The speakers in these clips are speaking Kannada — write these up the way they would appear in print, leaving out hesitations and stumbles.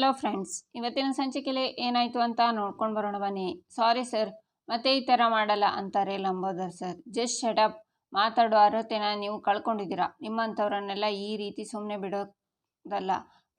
ಹಲೋ ಫ್ರೆಂಡ್ಸ್, ಇವತ್ತಿನ ಸಂಚಿಕೆಯಲ್ಲಿ ಏನಾಯಿತು ಅಂತ ನೋಡ್ಕೊಂಡು ಬರೋಣ ಬನ್ನಿ. ಸಾರಿ ಸರ್, ಮತ್ತೆ ಈ ಥರ ಮಾಡಲ್ಲ ಅಂತಾರೆ ಲಂಬೋದರ್ ಸರ್. ಜಸ್ಟ್ ಶಟಪ್, ಮಾತಾಡೋ ಅರ್ಹತೆನ ನೀವು ಕಳ್ಕೊಂಡಿದ್ದೀರಾ. ನಿಮ್ಮಂಥವ್ರನ್ನೆಲ್ಲ ಈ ರೀತಿ ಸುಮ್ಮನೆ ಬಿಡೋದಲ್ಲ.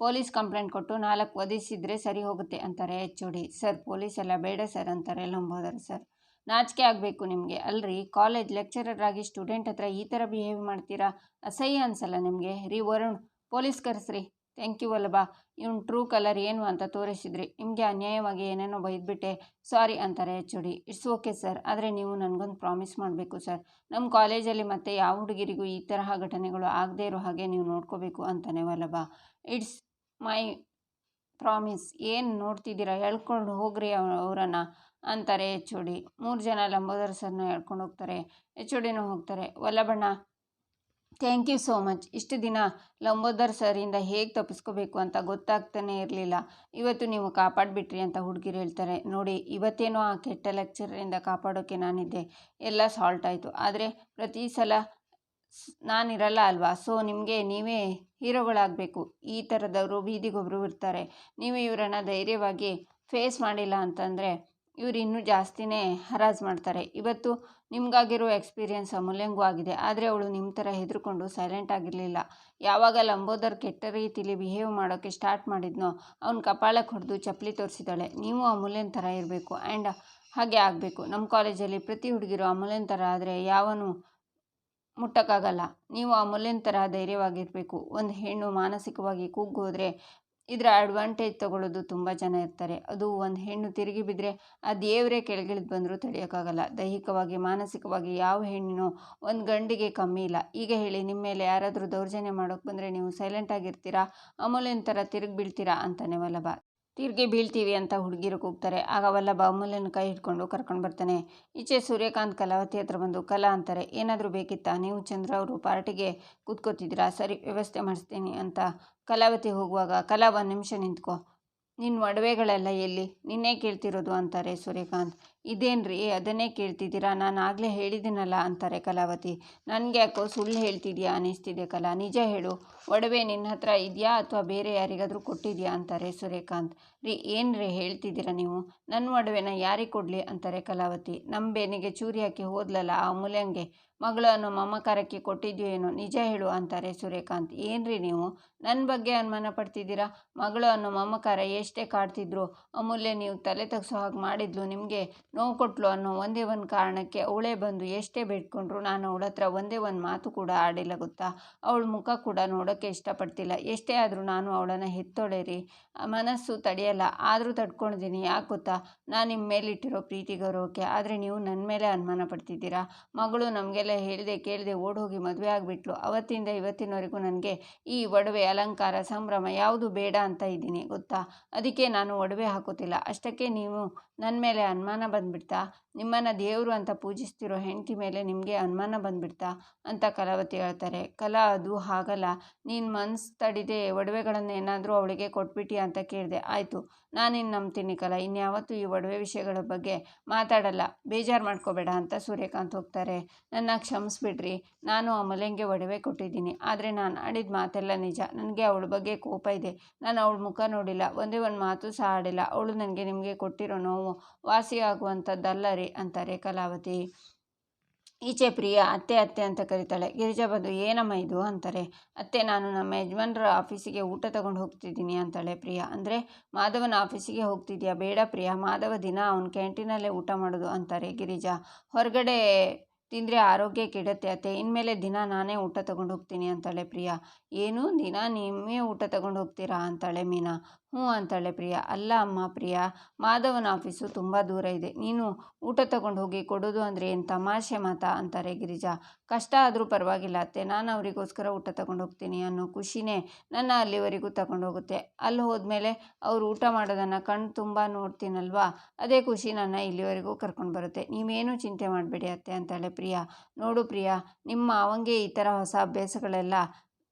ಪೊಲೀಸ್ ಕಂಪ್ಲೇಂಟ್ ಕೊಟ್ಟು 4 ಒದಿಸಿದ್ರೆ ಸರಿ ಹೋಗುತ್ತೆ ಅಂತಾರೆ HOD. ಸರ್, ಪೊಲೀಸ್ ಎಲ್ಲ ಬೇಡ ಸರ್ ಅಂತಾರೆ ಲಂಬೋದರ್ ಸರ್. ನಾಚಿಕೆ ಆಗಬೇಕು ನಿಮಗೆ. ಅಲ್ರಿ, ಕಾಲೇಜ್ ಲೆಕ್ಚರರ್ ಆಗಿ ಸ್ಟೂಡೆಂಟ್ ಹತ್ರ ಈ ಥರ ಬಿಹೇವ್ ಮಾಡ್ತೀರಾ? ಅಸಹ್ಯ ಅನ್ಸಲ್ಲ ನಿಮಗೆ? ರೀ ವರುಣ್, ಪೊಲೀಸ್ ಕರೆಸ್ರಿ. ಥ್ಯಾಂಕ್ ಯು ವಲ್ಲಭ, ಇವನು ಟ್ರೂ ಕಲರ್ ಏನು ಅಂತ ತೋರಿಸಿದ್ರಿ. ನಿಮಗೆ ಅನ್ಯಾಯವಾಗಿ ಏನೇನೋ ಬೈದ್ಬಿಟ್ಟೆ, ಸಾರಿ ಅಂತಾರೆ HOD. ಇಟ್ಸ್ ಓಕೆ ಸರ್, ಆದರೆ ನೀವು ನನಗೊಂದು ಪ್ರಾಮಿಸ್ ಮಾಡಬೇಕು ಸರ್. ನಮ್ಮ ಕಾಲೇಜಲ್ಲಿ ಮತ್ತೆ ಯಾವ ಹುಡುಗಿರಿಗೂ ಈ ತರಹ ಘಟನೆಗಳು ಆಗದೇ ಇರೋ ಹಾಗೆ ನೀವು ನೋಡ್ಕೋಬೇಕು ಅಂತಾನೆ ವಲ್ಲಭ. It's my promise. ಏನು ನೋಡ್ತಿದ್ದೀರಾ, ಹೇಳ್ಕೊಂಡು ಹೋಗ್ರಿ ಅವರನ್ನು ಅಂತಾರೆ HOD. 3 ಜನ ಲಂಬೋದರ್ ಸರ್ನ ಹೇಳ್ಕೊಂಡು ಹೋಗ್ತಾರೆ. HODನೂ ಹೋಗ್ತಾರೆ. ವಲ್ಲಭಣ್ಣ, ಥ್ಯಾಂಕ್ ಯು ಸೋ ಮಚ್. ಇಷ್ಟು ದಿನ ಲಂಬೋದರ್ ಸರಿಂದ ಹೇಗೆ ತಪ್ಪಿಸ್ಕೋಬೇಕು ಅಂತ ಗೊತ್ತಾಗ್ತಾನೆ ಇರಲಿಲ್ಲ. ಇವತ್ತು ನೀವು ಕಾಪಾಡಿಬಿಟ್ರಿ ಅಂತ ಹುಡುಗಿರು ಹೇಳ್ತಾರೆ. ನೋಡಿ, ಇವತ್ತೇನೋ ಆ ಕೆಟ್ಟ ಲೆಕ್ಚರಿಂದ ಕಾಪಾಡೋಕ್ಕೆ ನಾನಿದ್ದೆ, ಎಲ್ಲ ಸಾಲ್ಟ್ ಆಯಿತು. ಆದರೆ ಪ್ರತಿ ಸಲ ನಾನಿರಲ್ಲ ಅಲ್ವಾ? ಸೊ ನಿಮಗೆ ನೀವೇ ಹೀರೋಗಳಾಗಬೇಕು. ಈ ಥರದವರು ಬೀದಿಗೊಬ್ಬರು ಇರ್ತಾರೆ. ನೀವು ಇವರನ್ನು ಧೈರ್ಯವಾಗಿ ಫೇಸ್ ಮಾಡಿಲ್ಲ ಅಂತಂದರೆ ಇವರು ಇನ್ನೂ ಜಾಸ್ತಿನೇ ಹರಾಜು ಮಾಡ್ತಾರೆ. ಇವತ್ತು ನಿಮಗಾಗಿರೋ ಎಕ್ಸ್ಪೀರಿಯನ್ಸ್ ಅಮೂಲ್ಯಂಗೂ ಆಗಿದೆ. ಆದರೆ ಅವಳು ನಿಮ್ಮ ಥರ ಹೆದರ್ಕೊಂಡು ಸೈಲೆಂಟ್ ಆಗಿರಲಿಲ್ಲ. ಯಾವಾಗ ಲಂಬೋದರ್ ಕೆಟ್ಟ ರೀತಿಲಿ ಬಿಹೇವ್ ಮಾಡೋಕ್ಕೆ ಸ್ಟಾರ್ಟ್ ಮಾಡಿದ್ನೋ ಅವ್ನ ಕಪಾಳಕ್ಕೆ ಹೊಡೆದು ಚಪ್ಪಲಿ ತೋರಿಸಿದ್ದಾಳೆ. ನೀವು ಅಮೂಲ್ಯನ ಥರ ಇರಬೇಕು ಆ್ಯಂಡ್ ಹಾಗೆ ಆಗಬೇಕು. ನಮ್ಮ ಕಾಲೇಜಲ್ಲಿ ಪ್ರತಿ ಹುಡುಗಿರು ಅಮೂಲ್ಯನ ಥರ ಆದರೆ ಯಾವನು ಮುಟ್ಟಕ್ಕಾಗಲ್ಲ. ನೀವು ಅಮೂಲ್ಯನ ಥರ ಧೈರ್ಯವಾಗಿರಬೇಕು. ಒಂದು ಹೆಣ್ಣು ಮಾನಸಿಕವಾಗಿ ಕುಗ್ಗೋದ್ರೆ ಇದರ ಅಡ್ವಾಂಟೇಜ್ ತಗೊಳ್ಳೋದು ತುಂಬ ಜನ ಇರ್ತಾರೆ. ಅದು ಒಂದು ಹೆಣ್ಣು ತಿರುಗಿ ಬಿದ್ದರೆ ಆ ದೇವರೇ ಕೆಳಗಿಳಿದು ಬಂದರೂ ತಡೆಯೋಕ್ಕಾಗಲ್ಲ. ದೈಹಿಕವಾಗಿ ಮಾನಸಿಕವಾಗಿ ಯಾವ ಹೆಣ್ಣಿನೂ ಒಂದು ಗಂಡಿಗೆ ಕಮ್ಮಿ ಇಲ್ಲ. ಈಗ ಹೇಳಿ, ನಿಮ್ಮ ಮೇಲೆ ಯಾರಾದರೂ ದೌರ್ಜನ್ಯ ಮಾಡೋಕ್ಕೆ ಬಂದರೆ ನೀವು ಸೈಲೆಂಟ್ ಆಗಿರ್ತೀರಾ, ಅಮೂಲ್ಯನ ಥರ ತಿರುಗಿ ಬೀಳ್ತೀರಾ ಅಂತಾನೆ ವಲ್ಲಭ. ತಿರುಗಿ ಬೀಳ್ತೀವಿ ಅಂತ ಹುಡುಗಿರು ಕೂಗ್ತಾರೆ. ಆಗ ವಲ್ಲಭ ಅಮೂಲ್ಯನ ಕೈ ಹಿಡ್ಕೊಂಡು ಕರ್ಕೊಂಡು ಬರ್ತಾನೆ. ಈಚೆ ಸೂರ್ಯಕಾಂತ್ ಕಲಾವತಿ ಹತ್ರ ಬಂದು, ಕಲಾ ಅಂತಾರೆ, ಏನಾದರೂ ಬೇಕಿತ್ತಾ? ನೀವು ಚಂದ್ರ ಅವರು ಪಾರ್ಟಿಗೆ ಕೂತ್ಕೋತಿದ್ದೀರಾ, ಸರಿ ವ್ಯವಸ್ಥೆ ಮಾಡಿಸ್ತೀನಿ ಅಂತ ಕಲಾವತಿ ಹೋಗುವಾಗ, ಕಲಾ 1 ನಿಮಿಷ ನಿಂತ್ಕೋ, ನಿನ್ನ ಒಡವೆಗಳೆಲ್ಲ ಎಲ್ಲಿ? ನಿನ್ನೆ ಕೇಳ್ತಿರೋದು ಅಂತಾರೆ ಸೂರ್ಯಕಾಂತ್. ಇದೇನ್ರಿ ಅದನ್ನೇ ಕೇಳ್ತಿದ್ದೀರಾ? ನಾನು ಆಗಲೇ ಹೇಳಿದ್ದೀನಲ್ಲ ಅಂತಾರೆ ಕಲಾವತಿ. ನನಗೆ ಯಾಕೋ ಸುಳ್ಳು ಹೇಳ್ತಿದ್ಯಾ ಅನ್ನಿಸ್ತಿದೆ ಕಲಾ, ನಿಜ ಹೇಳು, ಒಡವೆ ನಿನ್ನ ಹತ್ರ ಇದೆಯಾ ಅಥವಾ ಬೇರೆ ಯಾರಿಗಾದರೂ ಕೊಟ್ಟಿದ್ಯಾ ಅಂತಾರೆ ಸೂರ್ಯಕಾಂತ್. ರೀ, ಏನ್ರಿ ಹೇಳ್ತಿದ್ದೀರಾ ನೀವು? ನನ್ನ ಒಡವೆನ ಯಾರಿಗೆ ಕೊಡಲಿ ಅಂತಾರೆ ಕಲಾವತಿ. ನಮ್ಮ ಬೇನಿಗೆ ಚೂರಿ ಹಾಕಿ ಹೋದ್ಲಲ್ಲ ಆ ಅಮೂಲ್ಯಂಗೆ ಮಗಳು ಅನ್ನೋ ಮಮಕಾರಕ್ಕೆ ಕೊಟ್ಟಿದ್ಯೋ ಏನೋ, ನಿಜ ಹೇಳು ಅಂತಾರೆ ಸೂರ್ಯಕಾಂತ್. ಏನ್ರಿ ನೀವು ನನ್ನ ಬಗ್ಗೆ ಅನುಮಾನ ಪಡ್ತಿದ್ದೀರಾ? ಮಗಳು ಅನ್ನೋ ಮಮಕಾರ ಎಷ್ಟೇ ಕಾಡ್ತಿದ್ರು ಅಮೂಲ್ಯ ನೀವು ತಲೆ ತಗ್ಸೋ ಹಾಗೆ ಮಾಡಿದ್ಲು, ನಿಮಗೆ ನೋವು ಕೊಟ್ಲು ಅನ್ನೋ ಒಂದೇ ಒಂದು ಕಾರಣಕ್ಕೆ ಅವಳೇ ಬಂದು ಎಷ್ಟೇ ಬೇಡ್ಕೊಂಡ್ರು ನಾನು ಅವಳ ಹತ್ರ ಒಂದೇ ಒಂದು ಮಾತು ಕೂಡ ಆಡಿಲ್ಲ ಗೊತ್ತಾ? ಅವಳ ಮುಖ ಕೂಡ ನೋಡೋಕ್ಕೆ ಇಷ್ಟಪಡ್ತಿಲ್ಲ. ಎಷ್ಟೇ ಆದರೂ ನಾನು ಅವಳನ್ನು ಹೆತ್ತೋಳೆ. ಮನಸ್ಸು ತಡೆಯಲ್ಲ, ಆದರೂ ತಡ್ಕೊಂಡಿದ್ದೀನಿ. ಯಾಕೆ ಗೊತ್ತಾ? ನಾನು ನಿಮ್ಮ ಮೇಲಿಟ್ಟಿರೋ ಪ್ರೀತಿ ಗೌರವಕ್ಕೆ. ಆದರೆ ನೀವು ನನ್ನ ಮೇಲೆ ಅನುಮಾನ ಪಡ್ತಿದ್ದೀರಾ. ಮಗಳು ನಮಗೆಲ್ಲ ಹೇಳ್ದೆ ಕೇಳದೆ ಓಡೋಗಿ ಮದುವೆ ಆಗಿಬಿಟ್ಲು. ಅವತ್ತಿಂದ ಇವತ್ತಿನವರೆಗೂ ನನಗೆ ಈ ಒಡವೆ, ಅಲಂಕಾರ, ಸಂಭ್ರಮ ಯಾವುದು ಬೇಡ ಅಂತ ಇದ್ದೀನಿ ಗೊತ್ತಾ? ಅದಕ್ಕೆ ನಾನು ಒಡವೆ ಹಾಕೋತಿಲ್ಲ. ಅಷ್ಟಕ್ಕೆ ನೀವು ನನ್ನ ಮೇಲೆ ಅನುಮಾನ ಬಂದುಬಿಡ್ತಾ? ನಿಮ್ಮನ್ನು ದೇವರು ಅಂತ ಪೂಜಿಸ್ತಿರೋ ಹೆಂಡತಿ ಮೇಲೆ ನಿಮಗೆ ಅನುಮಾನ ಬಂದುಬಿಡ್ತಾ ಅಂತ ಕಲಾವತಿ ಹೇಳ್ತಾರೆ. ಕಲಾ, ಅದು ಹಾಗಲ್ಲ, ನೀನು ಮನಸ್ಸು ತಡಿದೆ ಒಡವೆಗಳನ್ನು ಏನಾದರೂ ಅವಳಿಗೆ ಕೊಟ್ಬಿಟ್ಟಿಯಾ ಅಂತ ಕೇಳಿದೆ. ಆಯಿತು, ನಾನಿನ್ನು ನಂಬ್ತೀನಿ ಕಲಾ, ಇನ್ಯಾವತ್ತೂ ಈ ಒಡವೆ ವಿಷಯಗಳ ಬಗ್ಗೆ ಮಾತಾಡಲ್ಲ, ಬೇಜಾರು ಮಾಡ್ಕೋಬೇಡ ಅಂತ ಸೂರ್ಯಕಾಂತ್ ಹೋಗ್ತಾರೆ. ನನ್ನ ಕ್ಷಮಿಸ್ಬಿಡ್ರಿ, ನಾನು ಅಮೂಲ್ಯಂಗೆ ಒಡವೆ ಕೊಟ್ಟಿದ್ದೀನಿ. ಆದರೆ ನಾನು ಆಡಿದ ಮಾತೆಲ್ಲ ನಿಜ. ನನಗೆ ಅವಳ ಬಗ್ಗೆ ಕೋಪ ಇದೆ. ನಾನು ಅವಳ ಮುಖ ನೋಡಿಲ್ಲ, ಒಂದೇ ಒಂದು ಮಾತು ಸಹ ಆಡಿಲ್ಲ. ಅವಳು ನನಗೆ ನಿಮಗೆ ಕೊಟ್ಟಿರೋ ನೋವು ವಾಸಿಯಾಗುವಂಥದ್ದಲ್ಲ ರೀ ಅಂತಾರೆ ಕಲಾವತಿ. ಈಚೆ ಪ್ರಿಯಾ ಅತ್ತೆ ಅತ್ತೆ ಅಂತ ಕರೀತಾಳೆ. ಗಿರಿಜಾ ಬಂದು, ಏನಮ್ಮ ಇದು ಅಂತಾರೆ. ಅತ್ತೆ, ನಾನು ನಮ್ಮ ಯಜಮಾನ್ರ ಆಫೀಸಿಗೆ ಊಟ ತಗೊಂಡು ಹೋಗ್ತಿದ್ದೀನಿ ಅಂತಾಳೆ ಪ್ರಿಯಾ. ಅಂದರೆ ಮಾಧವನ ಆಫೀಸಿಗೆ ಹೋಗ್ತಿದ್ಯಾ? ಬೇಡ ಪ್ರಿಯಾ, ಮಾಧವ ದಿನ ಅವನ ಕ್ಯಾಂಟೀನಲ್ಲೇ ಊಟ ಮಾಡೋದು ಅಂತಾರೆ ಗಿರಿಜಾ. ಹೊರಗಡೆ ತಿಂದರೆ ಆರೋಗ್ಯ ಕೆಡುತ್ತೆ ಅತ್ತೆ, ಇನ್ಮೇಲೆ ದಿನ ನಾನೇ ಊಟ ತಗೊಂಡು ಹೋಗ್ತೀನಿ ಅಂತಾಳೆ ಪ್ರಿಯಾ. ಏನು, ದಿನ ನೀವೇ ಊಟ ತಗೊಂಡು ಹೋಗ್ತೀರಾ ಅಂತಾಳೆ ಮೀನಾ. ಹ್ಞೂ ಅಂತಾಳೆ ಪ್ರಿಯಾ. ಅಲ್ಲ ಅಮ್ಮ ಪ್ರಿಯಾ, ಮಾಧವನ ಆಫೀಸು ತುಂಬ ದೂರ ಇದೆ, ನೀನು ಊಟ ತಗೊಂಡು ಹೋಗಿ ಕೊಡೋದು ಅಂದರೆ ಏನು ತಮಾಷೆ ಮಾತಾ ಅಂತಾರೆ ಗಿರಿಜಾ. ಕಷ್ಟ ಆದರೂ ಪರವಾಗಿಲ್ಲ ಅತ್ತೆ, ನಾನು ಅವರಿಗೋಸ್ಕರ ಊಟ ತಗೊಂಡು ಹೋಗ್ತೀನಿ ಅನ್ನೋ ಖುಷಿನೇ ನನ್ನ ಅಲ್ಲಿವರೆಗೂ ತಗೊಂಡು ಹೋಗುತ್ತೆ. ಅಲ್ಲಿ ಹೋದ್ಮೇಲೆ ಅವರು ಊಟ ಮಾಡೋದನ್ನು ಕಣ್ಣು ತುಂಬ ನೋಡ್ತೀನಲ್ವಾ, ಅದೇ ಖುಷಿ ನನ್ನ ಇಲ್ಲಿವರೆಗೂ ಕರ್ಕೊಂಡು ಬರುತ್ತೆ. ನೀವೇನೂ ಚಿಂತೆ ಮಾಡಬೇಡಿ ಅತ್ತೆ ಅಂತಾಳೆ ಪ್ರಿಯಾ. ನೋಡು ಪ್ರಿಯಾ, ನಿಮ್ಮ ಮಾವಂಗೆ ಈ ಥರ ಹೊಸ ಅಭ್ಯಾಸಗಳೆಲ್ಲ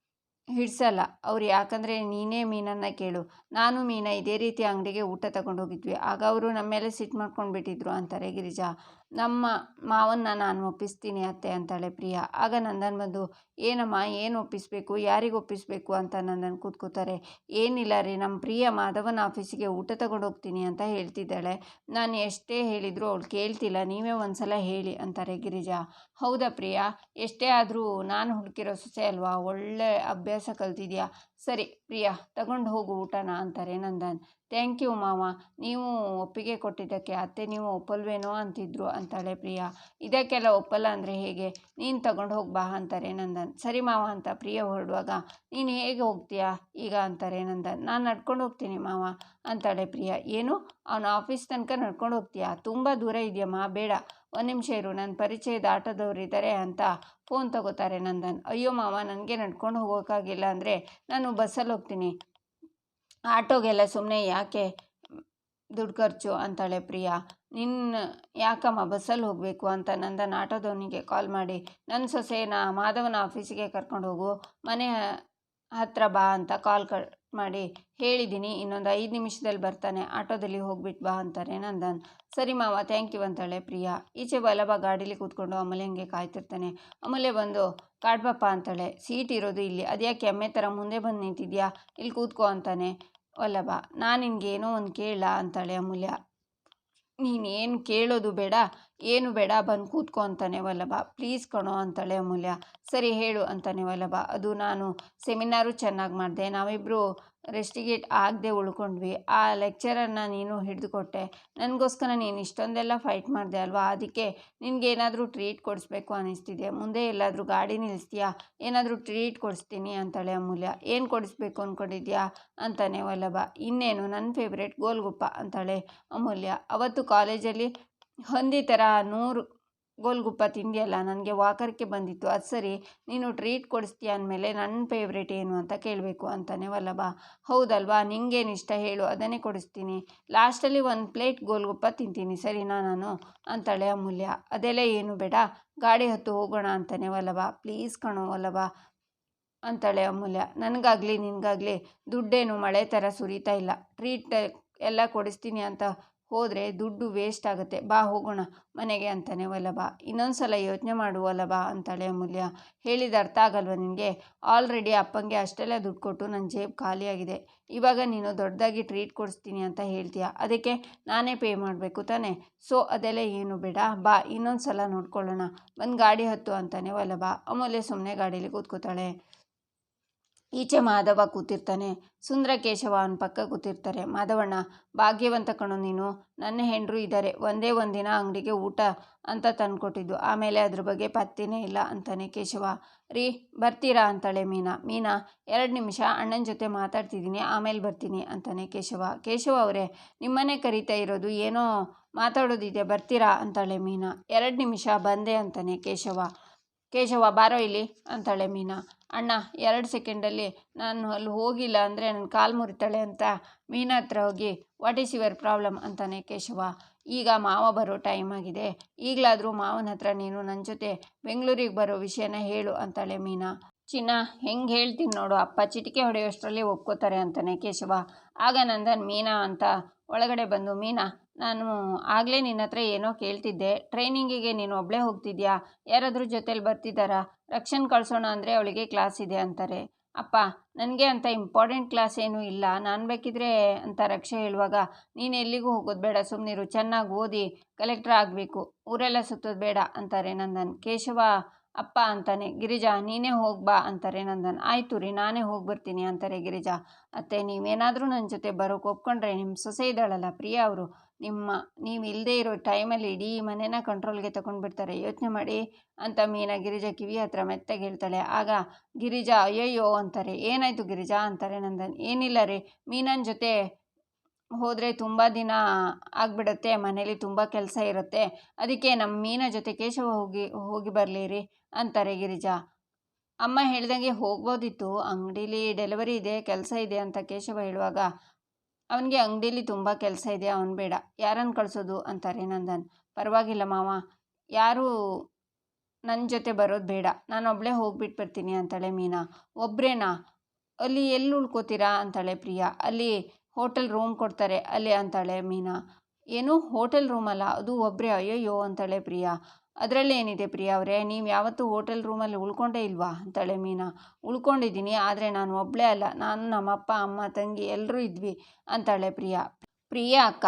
ಹಿಡ್ಸಲ್ಲ ಅವ್ರು, ಯಾಕಂದರೆ ನೀನೇ ಮೀನನ್ನು ಕೇಳು. ನಾನು ಮೀನಾ ಇದೇ ರೀತಿ ಅಂಗಡಿಗೆ ಊಟ ತಗೊಂಡು ಹೋಗಿದ್ವಿ, ಆಗ ಅವರು ನಮ್ಮ ಮೇಲೆ ಸಿಟ್ಟು ಮಾಡ್ಕೊಂಡು ಬಿಟ್ಟಿದ್ರು ಅಂತಾರೆ ಗಿರಿಜಾ. ನಮ್ಮ ಮಾವನ್ನ ನಾನು ಒಪ್ಪಿಸ್ತೀನಿ ಅತ್ತೆ ಅಂತಾಳೆ ಪ್ರಿಯಾ. ಆಗ ನಂದನ್ ಬಂದು, ಏನಮ್ಮ, ಏನು ಒಪ್ಪಿಸ್ಬೇಕು, ಯಾರಿಗೆ ಒಪ್ಪಿಸ್ಬೇಕು ಅಂತ ನಂದನ್ ಕೂತ್ಕೋತಾರೆ. ಏನಿಲ್ಲ ರೀ, ನಮ್ಮ ಪ್ರಿಯ ಮಾಧವನ ಆಫೀಸಿಗೆ ಊಟ ತಗೊಂಡು ಹೋಗ್ತೀನಿ ಅಂತ ಹೇಳ್ತಿದ್ದಾಳೆ. ನಾನು ಎಷ್ಟೇ ಹೇಳಿದರೂ ಅವಳು ಕೇಳ್ತಿಲ್ಲ, ನೀವೇ ಒಂದ್ಸಲ ಹೇಳಿ ಅಂತಾರೆ ಗಿರಿಜಾ. ಹೌದಾ ಪ್ರಿಯಾ, ಎಷ್ಟೇ ಆದರೂ ನಾನು ಹುಡುಕಿರೋ ಸೊಸೆ ಅಲ್ವಾ, ಒಳ್ಳೆ ಅಭ್ಯಾಸ ಕಲ್ತಿದ್ಯಾ. ಸರಿ ಪ್ರಿಯಾ, ತಗೊಂಡು ಹೋಗು ಊಟನ ಅಂತಾರೆ ನಂದನ್. ಥ್ಯಾಂಕ್ ಯು ಮಾವ, ನೀವು ಒಪ್ಪಿಗೆ ಕೊಟ್ಟಿದ್ದಕ್ಕೆ. ಅತ್ತೆ ನೀವು ಒಪ್ಪಲ್ವೇನೋ ಅಂತಿದ್ರು ಅಂತಾಳೆ ಪ್ರಿಯಾ. ಇದಕ್ಕೆಲ್ಲ ಒಪ್ಪಲ್ಲ ಅಂದರೆ ಹೇಗೆ, ನೀನು ತಗೊಂಡು ಹೋಗ್ಬಾ ಅಂತಾರೆ ನಂದನ್. ಸರಿ ಮಾವ ಅಂತ ಪ್ರಿಯಾ ಹೊರಡುವಾಗ, ನೀನು ಹೇಗೆ ಹೋಗ್ತೀಯಾ ಈಗ ಅಂತಾರೆ ನಂದನ್. ನಾನು ನಡ್ಕೊಂಡು ಹೋಗ್ತೀನಿ ಮಾವ ಅಂತಾಳೆ ಪ್ರಿಯಾ. ಏನು, ಅವನ ಆಫೀಸ್ ತನಕ ನಡ್ಕೊಂಡು ಹೋಗ್ತೀಯಾ? ತುಂಬ ದೂರ ಇದೆಯಮ್ಮ, ಬೇಡ, ಒಂದು ನಿಮಿಷ ಇರು, ನನ್ನ ಪರಿಚಯದ ಆಟೋದವರಿದ್ದಾರೆ ಅಂತ ಫೋನ್ ತಗೋತಾರೆ ನಂದನ್. ಅಯ್ಯೋ ಮಾವ, ನನಗೆ ನಡ್ಕೊಂಡು ಹೋಗೋಕ್ಕಾಗಿಲ್ಲ ಅಂದರೆ ನಾನು ಬಸ್ಸಲ್ಲಿ ಹೋಗ್ತೀನಿ, ಆಟೋಗೆಲ್ಲ ಸುಮ್ಮನೆ ಯಾಕೆ ದುಡ್ಡು ಖರ್ಚು ಅಂತಾಳೆ ಪ್ರಿಯಾ. ನಿನ್ನ ಯಾಕಮ್ಮ ಬಸ್ಸಲ್ಲಿ ಹೋಗಬೇಕು ಅಂತ ನಂದನ್ ಆಟೋದವನಿಗೆ ಕಾಲ್ ಮಾಡಿ, ನನ್ನ ಸೊಸೆನ ಮಾಧವನ ಆಫೀಸಿಗೆ ಕರ್ಕೊಂಡು ಹೋಗು, ಮನೆ ಹತ್ರ ಬಾ ಅಂತ ಕಾಲ್ ಮಾಡಿ ಹೇಳಿದ್ದೀನಿ, ಇನ್ನೊಂದು 5 ನಿಮಿಷದಲ್ಲಿ ಬರ್ತಾನೆ, ಆಟೋದಲ್ಲಿ ಹೋಗ್ಬಿಟ್ಟು ಬಾ ಅಂತಾರೆ ನಂದನ್. ಸರಿ ಮಾವ, ಥ್ಯಾಂಕ್ ಯು ಅಂತಾಳೆ ಪ್ರಿಯಾ. ಈಚೆ ವಲ್ಲಭ ಗಾಡೀಲಿ ಕೂತ್ಕೊಂಡು ಅಮೂಲ್ಯಂಗೆ ಕಾಯ್ತಿರ್ತಾನೆ. ಅಮೂಲ್ಯ ಬಂದು, ಕಾಡ್ಬಪ್ಪ ಅಂತಾಳೆ. ಸೀಟ್ ಇರೋದು ಇಲ್ಲಿ, ಅದ್ಯಾಕೆ ಎಮ್ಮೆ ಥರ ಮುಂದೆ ಬಂದು ನಿಂತಿದ್ಯಾ, ಇಲ್ಲಿ ಕೂತ್ಕೋ ಅಂತಾನೆ ವಲ್ಲಭ. ನಾನು ನಿನಗೇನೋ ಒಂದು ಕೇಳ ಅಂತಾಳೆ ಅಮೂಲ್ಯ. ನೀನೇನು ಕೇಳೋದು ಬೇಡ, ಏನು ಬೇಡ, ಬಂದು ಕೂತ್ಕೊ ಅಂತಾನೆ ವಲ್ಲಭ. ಪ್ಲೀಸ್ ಕಣೋ ಅಂತಾಳೆ ಅಮೂಲ್ಯ. ಸರಿ ಹೇಳು ಅಂತಾನೆ ವಲ್ಲಭ. ಅದು ನಾನು ಸೆಮಿನಾರು ಚೆನ್ನಾಗಿ ಮಾಡಿದೆ, ನಾವಿಬ್ಬರು ರೆಸ್ಟಿಗೇಟ್ ಆಗದೆ ಉಳ್ಕೊಂಡ್ವಿ, ಆ ಲೆಕ್ಚರನ್ನ ನೀನು ಹಿಡಿದುಕೊಟ್ಟೆ, ನನಗೋಸ್ಕರ ನೀನು ಇಷ್ಟೊಂದೆಲ್ಲ ಫೈಟ್ ಮಾಡಿದೆ ಅಲ್ವಾ, ಅದಕ್ಕೆ ನಿನಗೇನಾದರೂ ಟ್ರೀಟ್ ಕೊಡಿಸ್ಬೇಕು ಅನ್ನಿಸ್ತಿದೆ, ಮುಂದೆ ಎಲ್ಲಾದರೂ ಗಾಡಿ ನಿಲ್ಲಿಸ್ತೀಯಾ, ಏನಾದರೂ ಟ್ರೀಟ್ ಕೊಡಿಸ್ತೀನಿ ಅಂತಾಳೆ ಅಮೂಲ್ಯ. ಏನು ಕೊಡಿಸ್ಬೇಕು ಅಂದ್ಕೊಂಡಿದ್ಯಾ ಅಂತಾನೆ ವಲ್ಲಭ. ಇನ್ನೇನು, ನನ್ನ ಫೇವ್ರೇಟ್ ಗೋಲ್ಗುಪ್ಪ ಅಂತಾಳೆ ಅಮೂಲ್ಯ. ಅವತ್ತು ಕಾಲೇಜಲ್ಲಿ ಹಂದಿ ಥರ 100 ಗೋಲ್ಗುಪ್ಪ ತಿಂದಿಯಲ್ಲ, ನನಗೆ ವಾಕರಿಕೆ ಬಂದಿತ್ತು, ಅದು ಸರಿ, ನೀನು ಟ್ರೀಟ್ ಕೊಡಿಸ್ತೀಯ ಅಂದಮೇಲೆ ನನ್ನ ಫೇವ್ರೇಟ್ ಏನು ಅಂತ ಕೇಳಬೇಕು ಅಂತಾನೆ ವಲ್ಲಭ. ಹೌದಲ್ವಾ, ನಿಂಗೇನು ಇಷ್ಟ ಹೇಳು, ಅದನ್ನೇ ಕೊಡಿಸ್ತೀನಿ, ಲಾಸ್ಟಲ್ಲಿ 1 ಪ್ಲೇಟ್ ಗೋಲ್ಗುಪ್ಪ ತಿಂತೀನಿ, ಸರಿನಾ ನಾನು ಅಂತಾಳೆ ಅಮೂಲ್ಯ. ಅದೆಲ್ಲ ಏನು ಬೇಡ, ಗಾಡಿ ಹತ್ತು ಹೋಗೋಣ ಅಂತಾನೆ ವಲ್ಲಭ. ಪ್ಲೀಸ್ ಕಣೋ ವಲ್ಲಭ ಅಂತಾಳೆ ಅಮೂಲ್ಯ. ನನಗಾಗಲಿ ನಿನಗಾಗಲಿ ದುಡ್ಡೇನು ಮಳೆ ಥರ ಸುರಿತಾ ಇಲ್ಲ, ಟ್ರೀಟ್ ಎಲ್ಲ ಕೊಡಿಸ್ತೀನಿ ಅಂತ ಹೋದರೆ ದುಡ್ಡು ವೇಸ್ಟ್ ಆಗುತ್ತೆ, ಬಾ ಹೋಗೋಣ ಮನೆಗೆ ಅಂತಾನೆ ವಲ್ಲಭ. ಇನ್ನೊಂದು ಸಲ ಯೋಚನೆ ಮಾಡು ವಲ್ಲಭ ಅಂತಾಳೆ ಅಮೂಲ್ಯ. ಹೇಳಿದ ಅರ್ಥ ಆಗಲ್ವ ನಿನಗೆ, ಆಲ್ರೆಡಿ ಅಪ್ಪಂಗೆ ಅಷ್ಟೆಲ್ಲ ದುಡ್ಡು ಕೊಟ್ಟು ನನ್ನ ಜೇಬು ಖಾಲಿಯಾಗಿದೆ, ಇವಾಗ ನೀನು ದೊಡ್ಡದಾಗಿ ಟ್ರೀಟ್ ಕೊಡಿಸ್ತೀನಿ ಅಂತ ಹೇಳ್ತೀಯ, ಅದಕ್ಕೆ ನಾನೇ ಪೇ ಮಾಡಬೇಕು ತಾನೆ, ಸೊ ಅದೆಲ್ಲ ಏನು ಬೇಡ, ಬಾ ಇನ್ನೊಂದು ಸಲ ನೋಡ್ಕೊಳ್ಳೋಣ, ಬಂದು ಗಾಡಿ ಹತ್ತು ಅಂತಾನೆ ವಲ್ಲಭ. ಅಮೂಲ್ಯ ಸುಮ್ಮನೆ ಗಾಡೀಲಿ ಕೂತ್ಕೋತಾಳೆ. ಈಚೆ ಮಾಧವ ಕೂತಿರ್ತಾನೆ, ಸುಂದರ ಕೇಶವ ಅವನ ಪಕ್ಕ ಕೂತಿರ್ತಾರೆ. ಮಾಧವಣ್ಣ, ಭಾಗ್ಯವಂತ ಕಣೋ ನೀನು, ನನ್ನ ಹೆಂಡರು ಇದ್ದಾರೆ, ಒಂದೇ ಒಂದಿನ ಅಂಗಡಿಗೆ ಊಟ ಅಂತ ತಂದುಕೊಟ್ಟಿದ್ದು, ಆಮೇಲೆ ಅದ್ರ ಬಗ್ಗೆ ಪತ್ತೆನೇ ಇಲ್ಲ ಅಂತಾನೆ ಕೇಶವ. ರೀ, ಬರ್ತೀರಾ ಅಂತಾಳೆ ಮೀನಾ. ಮೀನಾ, 2 ನಿಮಿಷ ಅಣ್ಣನ ಜೊತೆ ಮಾತಾಡ್ತಿದ್ದೀನಿ, ಆಮೇಲೆ ಬರ್ತೀನಿ ಅಂತಾನೆ ಕೇಶವ. ಕೇಶವ ಅವರೇ, ನಿಮ್ಮನೆ ಕರೀತಾ ಇರೋದು, ಏನೋ ಮಾತಾಡೋದಿದೆ, ಬರ್ತೀರಾ ಅಂತಾಳೆ ಮೀನಾ. 2 ನಿಮಿಷ ಬಂದೆ ಅಂತಾನೆ ಕೇಶವ. ಕೇಶವ, ಬಾರೋ ಇಲ್ಲಿ ಅಂತಾಳೆ ಮೀನಾ. ಅಣ್ಣ, 2 ಸೆಕೆಂಡಲ್ಲಿ ನಾನು ಅಲ್ಲಿ ಹೋಗಿಲ್ಲ ಅಂದರೆ ನನ್ನ ಕಾಲು ಮುರಿತಾಳೆ ಅಂತ ಮೀನಾ ಹತ್ರ ಹೋಗಿ, ವಾಟ್ ಈಸ್ ಯುವರ್ ಪ್ರಾಬ್ಲಮ್ ಅಂತಾನೆ ಕೇಶವ. ಈಗ ಮಾವ ಬರೋ ಟೈಮ್ ಆಗಿದೆ, ಈಗಲಾದರೂ ಮಾವನ ಹತ್ರ ನೀನು ನನ್ನ ಜೊತೆ ಬೆಂಗಳೂರಿಗೆ ಬರೋ ವಿಷಯನ ಹೇಳು ಅಂತಾಳೆ ಮೀನಾ. ಚಿನ್ನ, ಹೆಂಗೆ ಹೇಳ್ತೀನಿ ನೋಡು, ಅಪ್ಪ ಚಿಟಿಕೆ ಹೊಡೆಯೋಷ್ಟರಲ್ಲಿ ಒಪ್ಕೋತಾರೆ ಅಂತಾನೆ ಕೇಶವ. ಆಗ ನಂದನ್ ಮೀನಾ ಅಂತ ಒಳಗಡೆ ಬಂದು, ಮೀನಾ, ನಾನು ಆಗಲೇ ನಿನ್ನ ಹತ್ರ ಏನೋ ಕೇಳ್ತಿದ್ದೆ, ಟ್ರೈನಿಂಗಿಗೆ ನೀನು ಒಬ್ಬಳೇ ಹೋಗ್ತಿದ್ಯಾ, ಯಾರಾದರೂ ಜೊತೇಲಿ ಬರ್ತಿದ್ದಾರಾ, ರಕ್ಷನ್ ಕಳಿಸೋಣ ಅಂದರೆ ಅವಳಿಗೆ ಕ್ಲಾಸ್ ಇದೆ ಅಂತಾರೆ. ಅಪ್ಪ, ನನಗೆ ಅಂತ ಇಂಪಾರ್ಟೆಂಟ್ ಕ್ಲಾಸ್ ಏನೂ ಇಲ್ಲ, ನಾನು ಬೇಕಿದ್ರೆ ಅಂತ ರಕ್ಷೆ ಹೇಳುವಾಗ, ನೀನು ಎಲ್ಲಿಗೂ ಹೋಗೋದು ಬೇಡ, ಸುಮ್ಮನಿರು, ಚೆನ್ನಾಗಿ ಓದಿ ಕಲೆಕ್ಟರ್ ಆಗಬೇಕು, ಊರೆಲ್ಲ ಸುತ್ತೋದು ಬೇಡ ಅಂತಾರೆ ನಂದನ್. ಕೇಶವ ಅಪ್ಪ ಅಂತಾನೆ. ಗಿರಿಜಾ, ನೀನೇ ಹೋಗ್ಬಾ ಅಂತಾರೆ ನಂದನ್. ಆಯಿತು ರೀ, ನಾನೇ ಹೋಗಿ ಬರ್ತೀನಿ ಅಂತಾರೆ ಗಿರಿಜಾ. ಅತ್ತೆ, ನೀವೇನಾದರೂ ನನ್ನ ಜೊತೆ ಬರೋಕೆ ಒಪ್ಕೊಂಡ್ರೆ ನಿಮ್ಮ ಸೊಸೆ ಇದ್ದಾಳಲ್ಲ ಪ್ರಿಯಾ ಅವರು, ನೀವು ಇಲ್ಲದೇ ಇರೋ ಟೈಮಲ್ಲಿ ಇಡೀ ಮನೇನ ಕಂಟ್ರೋಲ್ಗೆ ತಗೊಂಡ್ಬಿಡ್ತಾರೆ, ಯೋಚನೆ ಮಾಡಿ ಅಂತ ಮೀನಾ ಗಿರಿಜಾ ಕಿವಿ ಹತ್ರ ಮೆತ್ತಗೆ ಹೇಳ್ತಾಳೆ. ಆಗ ಗಿರಿಜಾ ಅಯ್ಯಯ್ಯೋ ಅಂತಾರೆ. ಏನಾಯಿತು ಗಿರಿಜಾ ಅಂತಾರೆ ನಂದನ್. ಏನಿಲ್ಲ ರೀ, ಮೀನನ ಜೊತೆ ಹೋದರೆ ತುಂಬ ದಿನ ಆಗಿಬಿಡುತ್ತೆ, ಮನೇಲಿ ತುಂಬ ಕೆಲಸ ಇರುತ್ತೆ, ಅದಕ್ಕೆ ನಮ್ಮ ಮೀನಾ ಜೊತೆ ಕೇಶವ ಹೋಗಿ ಬರಲಿ ರೀ ಅಂತಾರೆ ಗಿರಿಜಾ. ಅಮ್ಮ ಹೇಳ್ದಂಗೆ ಹೋಗ್ಬೋದಿತ್ತು, ಅಂಗಡೀಲಿ ಡೆಲಿವರಿ ಇದೆ, ಕೆಲಸ ಇದೆ ಅಂತ ಕೇಶವ ಹೇಳುವಾಗ, ಅವನಿಗೆ ಅಂಗಡೀಲಿ ತುಂಬ ಕೆಲಸ ಇದೆ, ಅವನು ಬೇಡ, ಯಾರನ್ನು ಕಳಿಸೋದು ಅಂತಾರೆ ನಂದನ್. ಪರವಾಗಿಲ್ಲ ಮಾವ, ಯಾರೂ ನನ್ನ ಜೊತೆ ಬರೋದು ಬೇಡ, ನಾನು ಒಬ್ಬಳೇ ಹೋಗ್ಬಿಟ್ಟು ಬರ್ತೀನಿ ಅಂತಾಳೆ ಮೀನಾ. ಒಬ್ಬರೇನಾ? ಅಲ್ಲಿ ಎಲ್ಲಿ ಉಳ್ಕೋತೀರಾ ಅಂತಾಳೆ ಪ್ರಿಯಾ. ಅಲ್ಲಿ ಹೋಟೆಲ್ ರೂಮ್ ಕೊಡ್ತಾರೆ ಅಲ್ಲಿ ಅಂತಾಳೆ ಮೀನಾ. ಏನು ಹೋಟೆಲ್ ರೂಮಲ್ಲ, ಅದು ಒಬ್ಬರೇ? ಅಯ್ಯಯ್ಯೋ ಅಂತಾಳೆ ಪ್ರಿಯಾ. ಅದರಲ್ಲಿ ಏನಿದೆ ಪ್ರಿಯಾ ಅವರೇ, ನೀವು ಯಾವತ್ತೂ ಹೋಟೆಲ್ ರೂಮಲ್ಲಿ ಉಳ್ಕೊಂಡೇ ಇಲ್ವಾ ಅಂತಾಳೆ ಮೀನಾ. ಉಳ್ಕೊಂಡಿದ್ದೀನಿ, ಆದರೆ ನಾನು ಒಬ್ಬಳೇ ಅಲ್ಲ, ನಾನು ನಮ್ಮಪ್ಪ ಅಮ್ಮ ತಂಗಿ ಎಲ್ಲರೂ ಇದ್ವಿ ಅಂತಾಳೆ ಪ್ರಿಯಾ. ಪ್ರಿಯಾ ಅಕ್ಕ,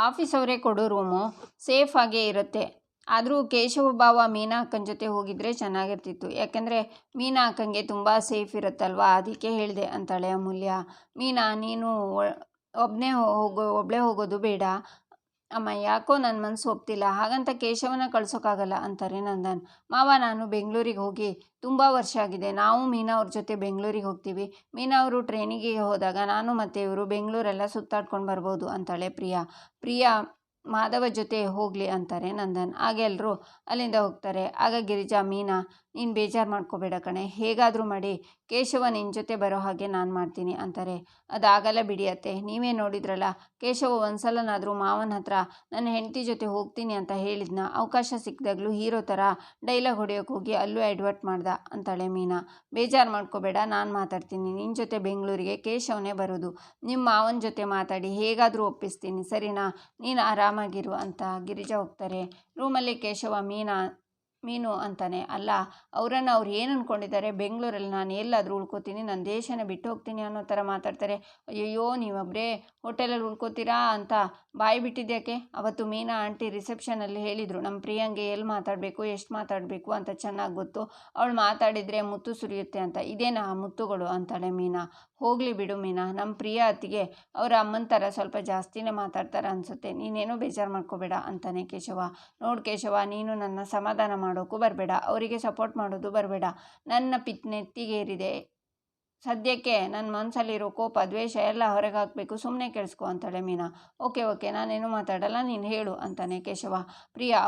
ಆಫೀಸ್ ಅವರೇ ಕೊಡೋ ರೂಮು ಸೇಫ್ ಆಗೇ ಇರುತ್ತೆ. ಆದರೂ ಕೇಶವ ಭಾವ ಮೀನಾ ಅಕ್ಕನ ಜೊತೆ ಹೋಗಿದ್ರೆ ಚೆನ್ನಾಗಿರ್ತಿತ್ತು, ಯಾಕೆಂದರೆ ಮೀನಾ ಅಕ್ಕಂಗೆ ತುಂಬ ಸೇಫ್ ಇರುತ್ತಲ್ವಾ, ಅದಕ್ಕೆ ಹೇಳಿದೆ ಅಂತಾಳೆ ಅಮೂಲ್ಯ. ಮೀನಾ, ನೀನು ಒಬ್ಬಳೇ ಹೋಗೋದು ಬೇಡ ಅಮ್ಮ, ಯಾಕೋ ನನ್ನ ಮನಸ್ಸು ಒಪ್ತಿಲ್ಲ, ಹಾಗಂತ ಕೇಶವನ ಕಳ್ಸೋಕ್ಕಾಗಲ್ಲ ಅಂತಾರೆ ನಂದನ್. ಮಾವ, ನಾನು ಬೆಂಗಳೂರಿಗೆ ಹೋಗಿ ತುಂಬ ವರ್ಷ ಆಗಿದೆ, ನಾವು ಮೀನಾ ಅವ್ರ ಜೊತೆ ಬೆಂಗಳೂರಿಗೆ ಹೋಗ್ತೀವಿ. ಮೀನಾ ಅವರು ಟ್ರೈನಿಗೆ ಹೋದಾಗ ನಾನು ಮತ್ತು ಇವರು ಬೆಂಗಳೂರೆಲ್ಲ ಸುತ್ತಾಡ್ಕೊಂಡು ಬರ್ಬೋದು ಅಂತಾಳೆ ಪ್ರಿಯಾ ಮಾಧವ ಜೊತೆ ಹೋಗಲಿ ಅಂತಾರೆ ನಂದನ್. ಆಗ ಎಲ್ಲರೂ ಅಲ್ಲಿಂದ ಹೋಗ್ತಾರೆ. ಆಗ ಗಿರಿಜಾ, ಮೀನಾ ನೀನು ಬೇಜಾರು ಮಾಡ್ಕೋಬೇಡ ಕಣೆ, ಹೇಗಾದರೂ ಮಾಡಿ ಕೇಶವ ನಿನ್ನ ಜೊತೆ ಬರೋ ಹಾಗೆ ನಾನು ಮಾಡ್ತೀನಿ ಅಂತಾರೆ. ಅದಾಗಲ್ಲ ಬಿಡಿ ಅತ್ತೆ, ನೀವೇ ನೋಡಿದ್ರಲ್ಲ, ಕೇಶವ ಒಂದ್ಸಲನಾದರೂ ಮಾವನ ಹತ್ರ ನನ್ನ ಹೆಂಡತಿ ಜೊತೆ ಹೋಗ್ತೀನಿ ಅಂತ ಹೇಳಿದ್ನ, ಅವಕಾಶ ಸಿಕ್ಕಿದಾಗಲೂ ಹೀರೋ ಥರ ಡೈಲಾಗ್ ಹೊಡೆಯೋಕೆ ಹೋಗಿ ಅಲ್ಲೂ ಅಡ್ವರ್ಟ್ ಮಾಡ್ದ ಅಂತಾಳೆ ಮೀನಾ. ಬೇಜಾರು ಮಾಡ್ಕೋಬೇಡ, ನಾನು ಮಾತಾಡ್ತೀನಿ, ನಿನ್ನ ಜೊತೆ ಬೆಂಗಳೂರಿಗೆ ಕೇಶವನೇ ಬರೋದು, ನಿಮ್ಮ ಮಾವನ ಜೊತೆ ಮಾತಾಡಿ ಹೇಗಾದರೂ ಒಪ್ಪಿಸ್ತೀನಿ, ಸರಿನಾ, ನೀನು ಆರಾಮಾಗಿರು ಅಂತ ಗಿರಿಜಾ ಹೋಗ್ತಾರೆ. ರೂಮಲ್ಲಿ ಕೇಶವ ಮೀನು ಅಂತಾನೆ, ಅಲ್ಲ ಅವರನ್ನು ಅವ್ರು ಏನು ಅಂದ್ಕೊಂಡಿದ್ದಾರೆ, ಬೆಂಗಳೂರಲ್ಲಿ ನಾನು ಎಲ್ಲಾದರೂ ಉಳ್ಕೋತೀನಿ, ನನ್ನ ದೇಶನೇ ಬಿಟ್ಟು ಹೋಗ್ತೀನಿ ಅನ್ನೋ ಥರ ಮಾತಾಡ್ತಾರೆ. ಅಯ್ಯಯ್ಯೋ, ನೀವೊಬ್ಬರೇ ಹೋಟೆಲಲ್ಲಿ ಉಳ್ಕೋತೀರಾ ಅಂತ ಬಾಯಿ ಬಿಟ್ಟಿದ್ಯಾಕೆ? ಅವತ್ತು ಮೀನಾ ಆಂಟಿ ರಿಸೆಪ್ಷನಲ್ಲಿ ಹೇಳಿದರು, ನಮ್ಮ ಪ್ರಿಯಂಗೆ ಎಲ್ಲಿ ಮಾತಾಡಬೇಕು ಎಷ್ಟು ಮಾತಾಡಬೇಕು ಅಂತ ಚೆನ್ನಾಗಿ ಗೊತ್ತು, ಅವಳು ಮಾತಾಡಿದರೆ ಮುತ್ತು ಸುರಿಯುತ್ತೆ ಅಂತ. ಇದೇನಾ ಮುತ್ತುಗಳು ಅಂತಾಳೆ ಮೀನಾ. ಹೋಗಲಿ ಬಿಡು ಮೀನಾ, ನಮ್ಮ ಪ್ರಿಯಾ ಅತ್ತಿಗೆ ಅವರ ಅಮ್ಮನ ಥರ ಸ್ವಲ್ಪ ಜಾಸ್ತಿನೇ ಮಾತಾಡ್ತಾರೆ ಅನಿಸುತ್ತೆ, ನೀನೇನೋ ಬೇಜಾರು ಮಾಡ್ಕೋಬೇಡ ಅಂತಾನೆ ಕೇಶವ. ನೋಡು ಕೇಶವ, ನೀನು ನನ್ನ ಸಮಾಧಾನ ಮಾಡೋಕ್ಕೂ ಬರಬೇಡ, ಅವರಿಗೆ ಸಪೋರ್ಟ್ ಮಾಡೋದು ಬರಬೇಡ, ನನ್ನ ನೆತ್ತಿಗೇರಿದೆ, ಸದ್ಯಕ್ಕೆ ನನ್ನ ಮನಸ್ಸಲ್ಲಿರೋ ಕೋಪ ದ್ವೇಷ ಎಲ್ಲ ಹೊರಗೆ ಹಾಕಬೇಕು, ಸುಮ್ಮನೆ ಕೇಳಿಸ್ಕೊ ಅಂತಾಳೆ ಮೀನಾ. ಓಕೆ ನಾನೇನು ಮಾತಾಡಲ್ಲ, ನೀನು ಹೇಳು ಅಂತಾನೆ ಕೇಶವ. ಪ್ರಿಯಾ,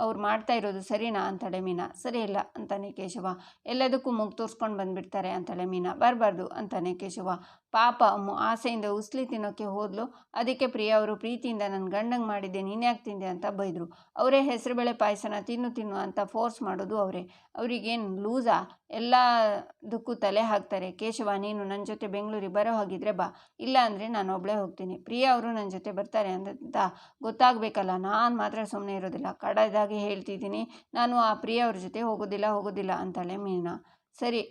ಅವ್ರು ಮಾಡ್ತಾ ಇರೋದು ಸರಿನಾ ಅಂತಾಳೆ ಮೀನಾ. ಸರಿ ಇಲ್ಲ ಅಂತಾನೆ ಕೇಶವ. ಎಲ್ಲದಕ್ಕೂ ಮೂಗು ತೋರಿಸ್ಕೊಂಡು ಬಂದುಬಿಡ್ತಾರೆ ಅಂತಾಳೆ ಮೀನಾ. ಬರಬಾರ್ದು ಅಂತಾನೆ ಕೇಶವ. ಪಾಪ ಅಮ್ಮು ಆಸೆಯಿಂದ ಉಸ್ಲಿ ತಿನ್ನೋಕ್ಕೆ ಹೋದ್ಲು, ಅದಕ್ಕೆ ಪ್ರಿಯಾ ಅವರು ಪ್ರೀತಿಯಿಂದ ನನ್ನ ಗಂಡಂಗೆ ಮಾಡಿದ್ದೆ, ನೀನ್ಯಾಕೆ ತಿಂದೆ ಅಂತ ಬೈದರು. ಅವರೇ ಹೆಸರುಬೇಳೆ ಪಾಯಸನ ತಿನ್ನು ಅಂತ ಫೋರ್ಸ್ ಮಾಡೋದು ಅವರೇ, ಅವ್ರಿಗೇನು ಲೂಸಾ, ಎಲ್ಲದಕ್ಕೂ ತಲೆ ಹಾಕ್ತಾರೆ. ಕೇಶವ, ನೀನು ನನ್ನ ಜೊತೆ ಬೆಂಗಳೂರಿಗೆ ಬರೋ ಹಾಗಿದ್ರೆ ಬಾ, ಇಲ್ಲ ಅಂದರೆ ನಾನು ಒಬ್ಬಳೇ ಹೋಗ್ತೀನಿ, ಪ್ರಿಯಾ ಅವರು ನನ್ನ ಜೊತೆ ಬರ್ತಾರೆ ಅಂತ ಗೊತ್ತಾಗಬೇಕಲ್ಲ, ನಾನು ಮಾತ್ರ ಸುಮ್ಮನೆ ಇರೋದಿಲ್ಲ, ಕಡದಾಗಿ ಹೇಳ್ತಿದ್ದೀನಿ, ನಾನು ಆ ಪ್ರಿಯಾ ಅವ್ರ ಜೊತೆ ಹೋಗೋದಿಲ್ಲ ಅಂತಾಳೆ ಮೀನಾ. ಸರಿ,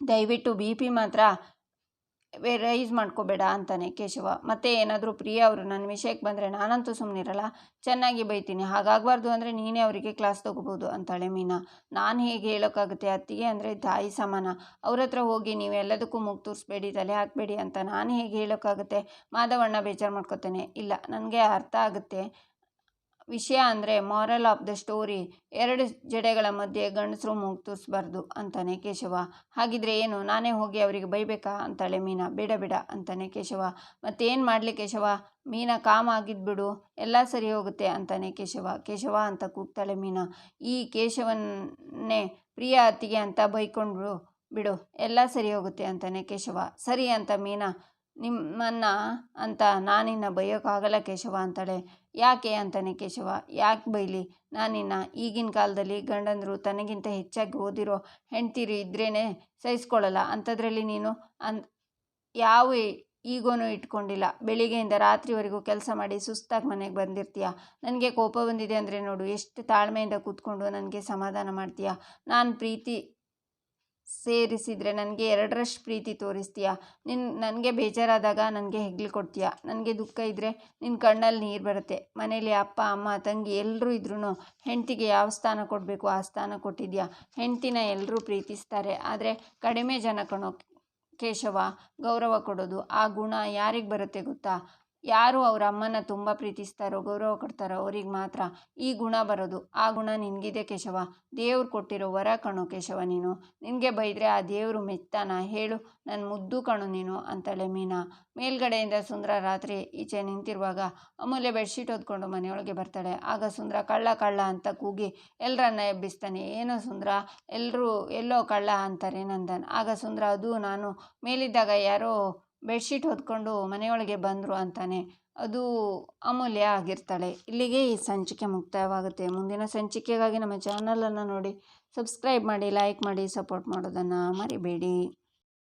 ದಯವಿಟ್ಟು BP ಮಾತ್ರ ರೈಸ್ ಮಾಡ್ಕೋಬೇಡ ಅಂತಾನೆ ಕೇಶವ. ಮತ್ತೆ ಏನಾದರೂ ಪ್ರಿಯಾ ಅವರು ನನ್ನ ವಿಷಯಕ್ಕೆ ಬಂದರೆ ನಾನಂತೂ ಸುಮ್ಮನಿರಲ್ಲ, ಚೆನ್ನಾಗಿ ಬೈತೀನಿ, ಹಾಗಾಗಬಾರ್ದು ಅಂದರೆ ನೀನೇ ಅವರಿಗೆ ಕ್ಲಾಸ್ ತೊಗೋಬೋದು ಅಂತಾಳೆ ಮೀನಾ. ನಾನು ಹೇಗೆ ಹೇಳೋಕ್ಕಾಗುತ್ತೆ, ಅತ್ತಿಗೆ ಅಂದರೆ ತಾಯಿ ಸಮಾನ, ಅವ್ರ ಹತ್ರ ಹೋಗಿ ನೀವೆಲ್ಲದಕ್ಕೂ ಮೂಗು ತೂರಿಸ್ಬೇಡಿ, ತಲೆ ಹಾಕಬೇಡಿ ಅಂತ ನಾನು ಹೇಗೆ ಹೇಳೋಕ್ಕಾಗುತ್ತೆ? ಮಾಧವಣ್ಣ ಬೇಜಾರು ಮಾಡ್ಕೋತಾನೆ. ಇಲ್ಲ, ನನಗೆ ಅರ್ಥ ಆಗುತ್ತೆ ವಿಷಯ, ಅಂದರೆ ಮಾರಲ್ ಆಫ್ ದ ಸ್ಟೋರಿ, ಎರಡು ಜಡೆಗಳ ಮಧ್ಯೆ ಗಂಡಸರು ಮೂಗು ತೂರಿಸ್ಬಾರ್ದು ಅಂತಾನೆ ಕೇಶವ. ಹಾಗಿದ್ರೆ ಏನು, ನಾನೇ ಹೋಗಿ ಅವರಿಗೆ ಬೈಬೇಕಾ ಅಂತಾಳೆ ಮೀನಾ. ಬೇಡ ಅಂತಾನೆ ಕೇಶವ. ಮತ್ತೇನು ಮಾಡಲಿ ಕೇಶವ, ಮೀನಾ ಕಾಮ್ ಆಗಿದ್ಬಿಡು, ಎಲ್ಲ ಸರಿ ಹೋಗುತ್ತೆ ಅಂತಾನೆ ಕೇಶವ ಅಂತ ಕೂಗ್ತಾಳೆ ಮೀನಾ. ಈ ಕೇಶವನ್ನೇ ಪ್ರಿಯಾ ಅತ್ತಿಗೆ ಅಂತ ಬೈಕೊಂಡು ಬಿಡು, ಎಲ್ಲ ಸರಿ ಹೋಗುತ್ತೆ ಅಂತಾನೆ ಕೇಶವ. ಸರಿ ಅಂತ ಮೀನಾ, ನಿಮ್ಮನ್ನ ಅಂತ ನಾನಿನ್ನ ಬೈಯೋಕ್ಕಾಗಲ್ಲ ಕೇಶವ ಅಂತಾಳೆ. ಯಾಕೆ ಅಂತಾನೆ ಕೇಶವ. ಯಾಕೆ ಬೈಲಿ ನಾನಿನ್ನ, ಈಗಿನ ಕಾಲದಲ್ಲಿ ಗಂಡಂದರು ತನಗಿಂತ ಹೆಚ್ಚಾಗಿ ಓದಿರೋ ಹೆಂಡ್ತಿರು ಇದ್ರೇ ಸಹಿಸ್ಕೊಳ್ಳಲ್ಲ, ಅಂಥದ್ರಲ್ಲಿ ನೀನು ಯಾವ ಈಗೋನೂ ಇಟ್ಕೊಂಡಿಲ್ಲ, ಬೆಳಿಗ್ಗೆಯಿಂದ ರಾತ್ರಿವರೆಗೂ ಕೆಲಸ ಮಾಡಿ ಸುಸ್ತಾಗಿ ಮನೆಗೆ ಬಂದಿರ್ತೀಯ, ನನಗೆ ಕೋಪ ಬಂದಿದೆ ಅಂದರೆ ನೋಡು ಎಷ್ಟು ತಾಳ್ಮೆಯಿಂದ ಕೂತ್ಕೊಂಡು ನನಗೆ ಸಮಾಧಾನ ಮಾಡ್ತೀಯ, ನಾನು ಪ್ರೀತಿ ಸೇರಿಸಿದರೆ ನನಗೆ 2ರಷ್ಟು ಪ್ರೀತಿ ತೋರಿಸ್ತೀಯ, ನನಗೆ ಬೇಜಾರಾದಾಗ ನನಗೆ ಹೆಗ್ಲು ಕೊಡ್ತೀಯ, ನನಗೆ ದುಃಖ ಇದ್ದರೆ ನಿನ್ನ ಕಣ್ಣಲ್ಲಿ ನೀರು ಬರುತ್ತೆ, ಮನೇಲಿ ಅಪ್ಪ ಅಮ್ಮ ತಂಗಿ ಎಲ್ಲರೂ ಇದ್ರೂ ಹೆಂಡ್ತಿಗೆ ಯಾವ ಸ್ಥಾನ ಕೊಡಬೇಕು ಆ ಸ್ಥಾನ ಕೊಟ್ಟಿದ್ಯಾ, ಹೆಂಡ್ತಿನ ಎಲ್ಲರೂ ಪ್ರೀತಿಸ್ತಾರೆ, ಆದರೆ ಕಡಿಮೆ ಜನ ಕಣೋ ಕೇಶವ ಗೌರವ ಕೊಡೋದು, ಆ ಗುಣ ಯಾರಿಗೆ ಬರುತ್ತೆ ಗೊತ್ತಾ, ಯಾರು ಅವ್ರ ಅಮ್ಮನ ತುಂಬ ಪ್ರೀತಿಸ್ತಾರೋ ಗೌರವ ಕೊಡ್ತಾರೋ ಅವ್ರಿಗೆ ಮಾತ್ರ ಈ ಗುಣ ಬರೋದು, ಆ ಗುಣ ನಿನಗಿದೆ ಕೇಶವ, ದೇವ್ರು ಕೊಟ್ಟಿರೋ ವರ ಕಣೋ ಕೇಶವ ನೀನು, ನಿನಗೆ ಬೈದರೆ ಆ ದೇವರು ಮೆಚ್ತಾನ ಹೇಳು, ನನ್ನ ಮುದ್ದು ಕಣು ನೀನು ಅಂತಾಳೆ ಮೀನಾ. ಮೇಲ್ಗಡೆಯಿಂದ ಸುಂದರ ರಾತ್ರಿ ಈಚೆ ನಿಂತಿರುವಾಗ ಅಮೂಲ್ಯ ಬೆಡ್ಶೀಟ್ ಹೊದ್ಕೊಂಡು ಮನೆಯೊಳಗೆ ಬರ್ತಾಳೆ. ಆಗ ಸುಂದರ ಕಳ್ಳ ಅಂತ ಕೂಗಿ ಎಲ್ಲರನ್ನ ಎಬ್ಬಿಸ್ತಾನೆ. ಏನೋ ಸುಂದರ, ಎಲ್ಲೋ ಕಳ್ಳ ಅಂತಾರೆ ನಂದನ್. ಆಗ ಸುಂದರ, ಅದು ನಾನು ಮೇಲಿದ್ದಾಗ ಯಾರೋ ಬೆಡ್ಶೀಟ್ ಹೊದ್ಕೊಂಡು ಮನೆಯೊಳಗೆ ಬಂದರು ಅಂತಾನೆ, ಅದು ಅಮೂಲ್ಯ ಆಗಿರ್ತಾಳೆ. ಇಲ್ಲಿಗೆ ಈ ಸಂಚಿಕೆ ಮುಕ್ತಾಯವಾಗುತ್ತೆ. ಮುಂದಿನ ಸಂಚಿಕೆಗಾಗಿ ನಮ್ಮ ಚಾನಲನ್ನು ನೋಡಿ ಸಬ್ಸ್ಕ್ರೈಬ್ ಮಾಡಿ, ಲೈಕ್ ಮಾಡಿ, ಸಪೋರ್ಟ್ ಮಾಡೋದನ್ನು ಮರಿಬೇಡಿ.